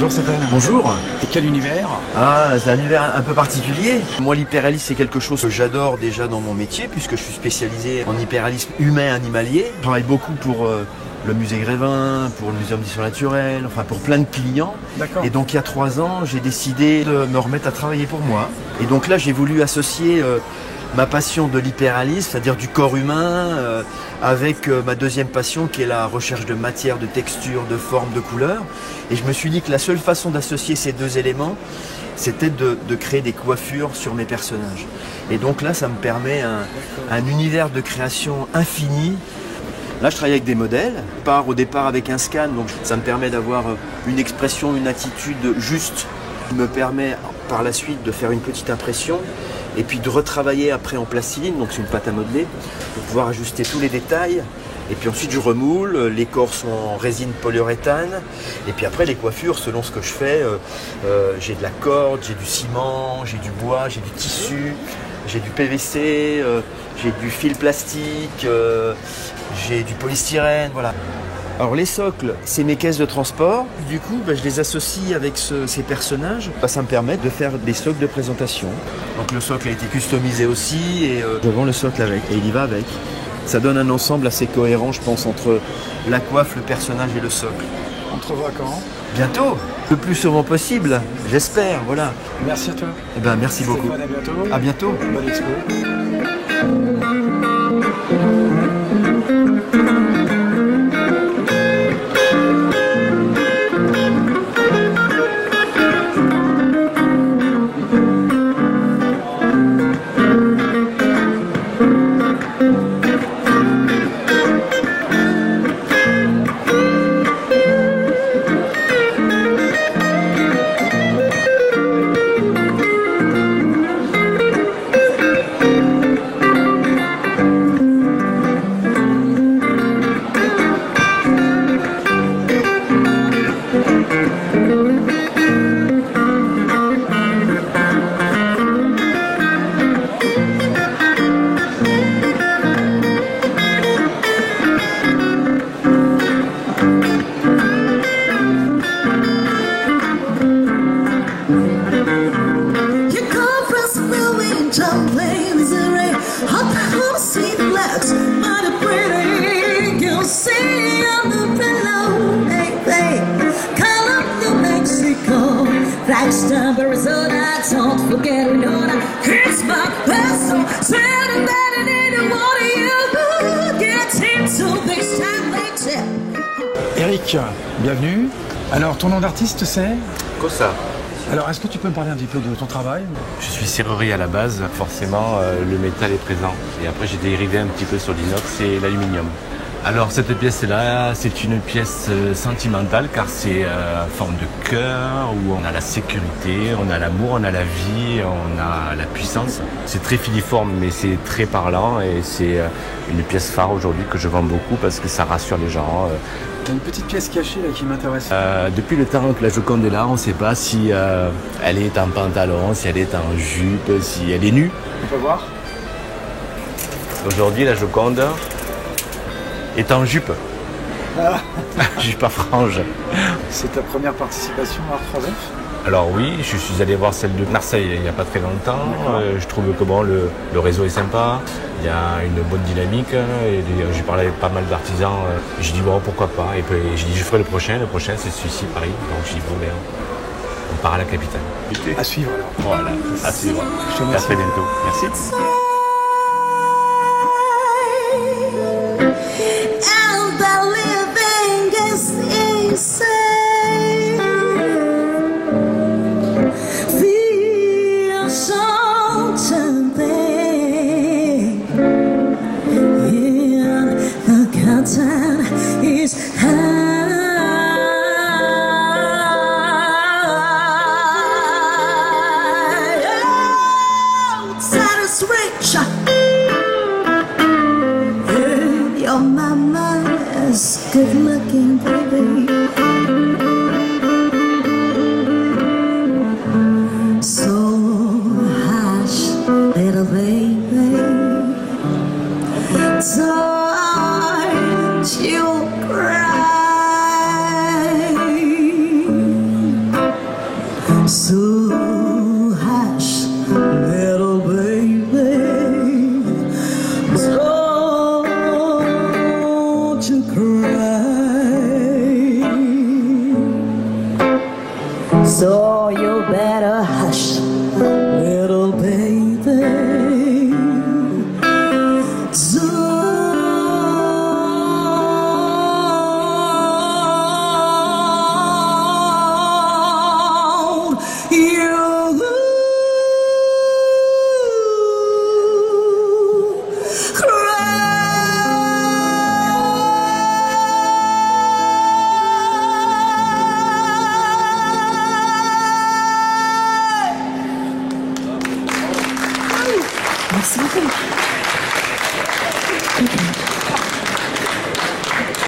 Bonjour Stéphane. Bonjour. Et quel univers? Ah, c'est un univers un peu particulier. Moi, l'hyperréalisme, c'est quelque chose que j'adore déjà dans mon métier, puisque je suis spécialisé en hyperréalisme humain-animalier. Je travaille beaucoup pour le musée Grévin, pour le Muséum d'histoire naturelle, enfin pour plein de clients. D'accord. Et donc il y a 3 ans, j'ai décidé de me remettre à travailler pour moi. Et donc là, j'ai voulu associer ma passion de l'hyperréalisme, c'est-à-dire du corps humain, avec ma deuxième passion qui est la recherche de matière, de texture, de forme, de couleur. Et je me suis dit que la seule façon d'associer ces deux éléments, c'était de créer des coiffures sur mes personnages. Et donc là, ça me permet un univers de création infini. Là, je travaille avec des modèles. Je pars au départ avec un scan, donc ça me permet d'avoir une expression, une attitude juste, qui me permet par la suite de faire une petite impression et puis de retravailler après en plastiline, donc c'est une pâte à modeler, pour pouvoir ajuster tous les détails. Et puis ensuite je remoule, les corps sont en résine polyuréthane, et puis après les coiffures, selon ce que je fais, j'ai de la corde, j'ai du ciment, j'ai du bois, j'ai du tissu, j'ai du PVC, j'ai du fil plastique, j'ai du polystyrène, voilà. Alors les socles, c'est mes caisses de transport. Du coup, je les associe avec ces personnages. Ça me permet de faire des socles de présentation. Donc le socle a été customisé aussi et je vends le socle avec et il y va avec. Ça donne un ensemble assez cohérent, je pense, entre la coiffe, le personnage et le socle. On te revoit quand? Bientôt, le plus souvent possible, j'espère, voilà. Merci à toi. Eh ben, merci beaucoup. Stéphane, à bientôt. À bientôt. Bonne expo. Flagstaff, Arizona, don't forget Winona. Here's my vessel, sweating that it didn't want you. Get into this time later. Eric, bienvenue. Alors, ton nom d'artiste, c'est? Kossa. Alors, est-ce que tu peux me parler un petit peu de ton travail? Je suis serrurier à la base, forcément le métal est présent. Et après j'ai dérivé un petit peu sur l'inox et l'aluminium. Alors cette pièce-là, c'est une pièce sentimentale car c'est en forme de cœur où on a la sécurité, on a l'amour, on a la vie, on a la puissance. C'est très filiforme mais c'est très parlant et c'est une pièce phare aujourd'hui que je vends beaucoup parce que ça rassure les gens. Il y a une petite pièce cachée là qui m'intéresse. Depuis le temps que la Joconde est là, on ne sait pas si elle est en pantalon, si elle est en jupe, si elle est nue. On peut voir? Aujourd'hui, la Joconde est en jupe. Ah. Jupe à franges. C'est ta première participation à Art 3F? Alors oui, je suis allé voir celle de Marseille il n'y a pas très longtemps. Je trouve que bon, le réseau est sympa, il y a une bonne dynamique. J'ai parlé avec pas mal d'artisans. J'ai dit bon, pourquoi pas. Et puis j'ai dit je ferai le prochain c'est celui-ci, Paris. Donc j'ai dit bon, on part à la capitale. À suivre alors. Voilà, à suivre. Je te remercie. À très bientôt. Merci. Rich So hush, little baby, don't you cry. So you better hush,